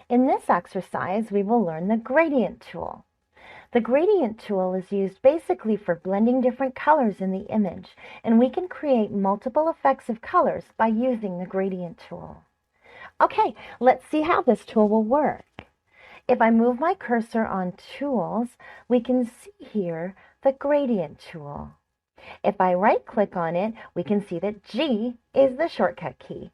In this exercise, we will learn the gradient tool. The gradient tool is used basically for blending different colors in the image, and we can create multiple effects of colors by using the gradient tool. Okay, let's see how this tool will work. If I move my cursor on Tools, we can see here the gradient tool. If I right-click on it, we can see that G is the shortcut key.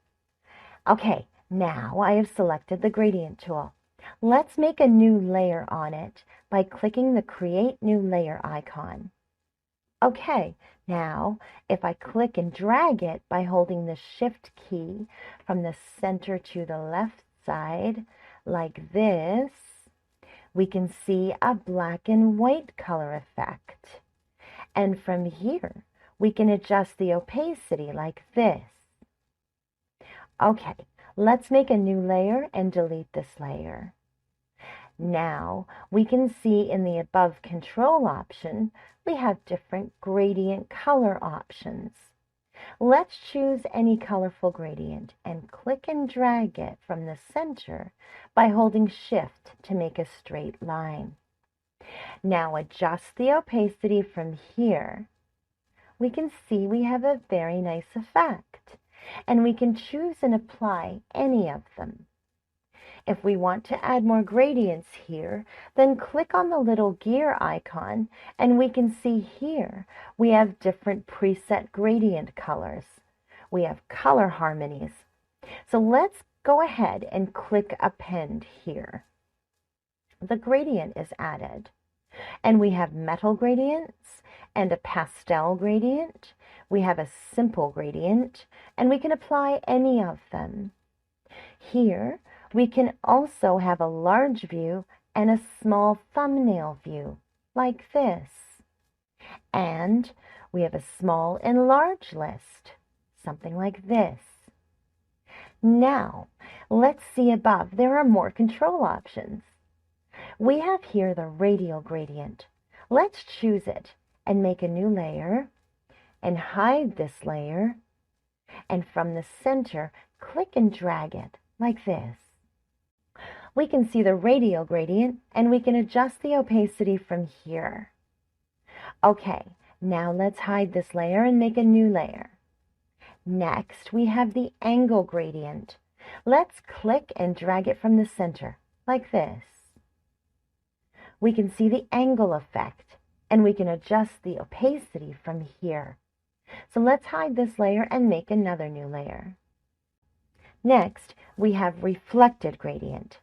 Okay, now I have selected the gradient tool. Let's make a new layer on it by clicking the Create New Layer icon. Okay, now if I click and drag it by holding the Shift key from the center to the left side, like this, we can see a black and white color effect. And from here, we can adjust the opacity like this. Okay, let's make a new layer and delete this layer. Now, we can see in the above control option, we have different gradient color options. Let's choose any colorful gradient and click and drag it from the center by holding Shift to make a straight line. Now adjust the opacity from here. We can see we have a very nice effect, and we can choose and apply any of them. If we want to add more gradients here, then click on the little gear icon, and we can see here we have different preset gradient colors. We have color harmonies. So let's go ahead and click Append here. The gradient is added, and we have metal gradients and a pastel gradient. We have a simple gradient, and we can apply any of them. Here, we can also have a large view and a small thumbnail view, like this. And we have a small and large list, something like this. Now, let's see above. There are more control options. We have here the radial gradient. Let's choose it and make a new layer and hide this layer. And from the center, click and drag it like this. We can see the radial gradient, and we can adjust the opacity from here. Okay, now let's hide this layer and make a new layer. Next, we have the angle gradient. Let's click and drag it from the center, like this. We can see the angle effect, and we can adjust the opacity from here. So let's hide this layer and make another new layer. Next, we have reflected gradient.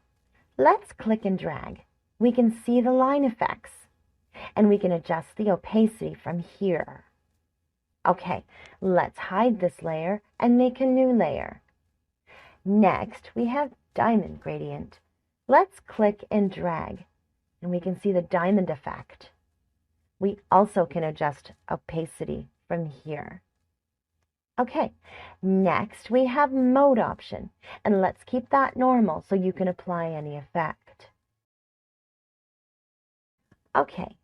Let's click and drag. We can see the line effects, and we can adjust the opacity from here. Okay, let's hide this layer and make a new layer. Next, we have diamond gradient. Let's click and drag, and we can see the diamond effect. We also can adjust opacity from here. Okay, next we have mode option, and let's keep that normal so you can apply any effect. Okay,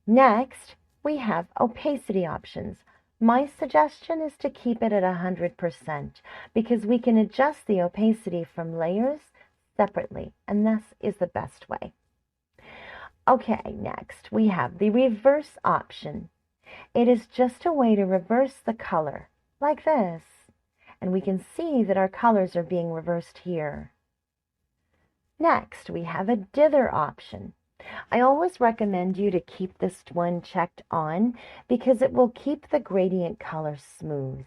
next we have opacity options. My suggestion is to keep it at 100% because we can adjust the opacity from layers separately, and this is the best way. Okay, next we have the reverse option. It is just a way to reverse the color, like this, and we can see that our colors are being reversed here. Next, we have a dither option. I always recommend you to keep this one checked on because it will keep the gradient color smooth.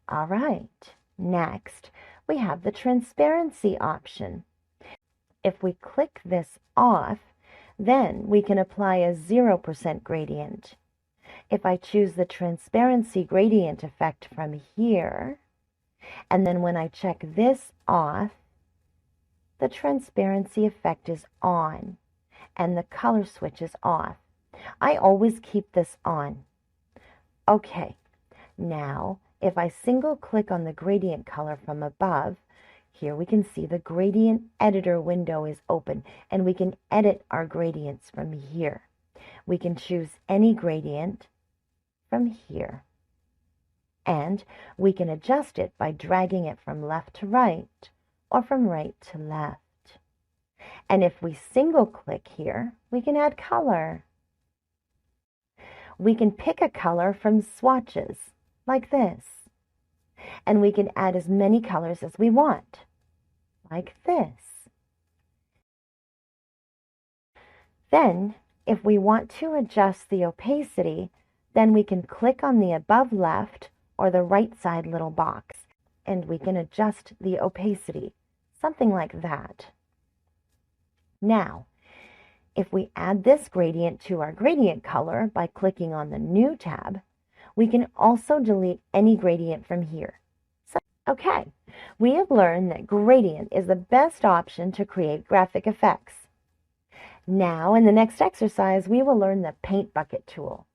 All right, next, we have the transparency option. If we click this off, then we can apply a 0% gradient. If I choose the transparency gradient effect from here, and then when I check this off, the transparency effect is on, and the color switch is off. I always keep this on. Okay, now if I single click on the gradient color from above, here we can see the gradient editor window is open, and we can edit our gradients from here. We can choose any gradient from here, and we can adjust it by dragging it from left to right or from right to left. And if we single click here, we can add color. We can pick a color from swatches, like this. And we can add as many colors as we want, like this. Then, if we want to adjust the opacity, then we can click on the above left or the right side little box, and we can adjust the opacity, something like that. Now, if we add this gradient to our gradient color by clicking on the New tab, we can also delete any gradient from here. So, okay, we have learned that gradient is the best option to create graphic effects. Now, in the next exercise, we will learn the paint bucket tool.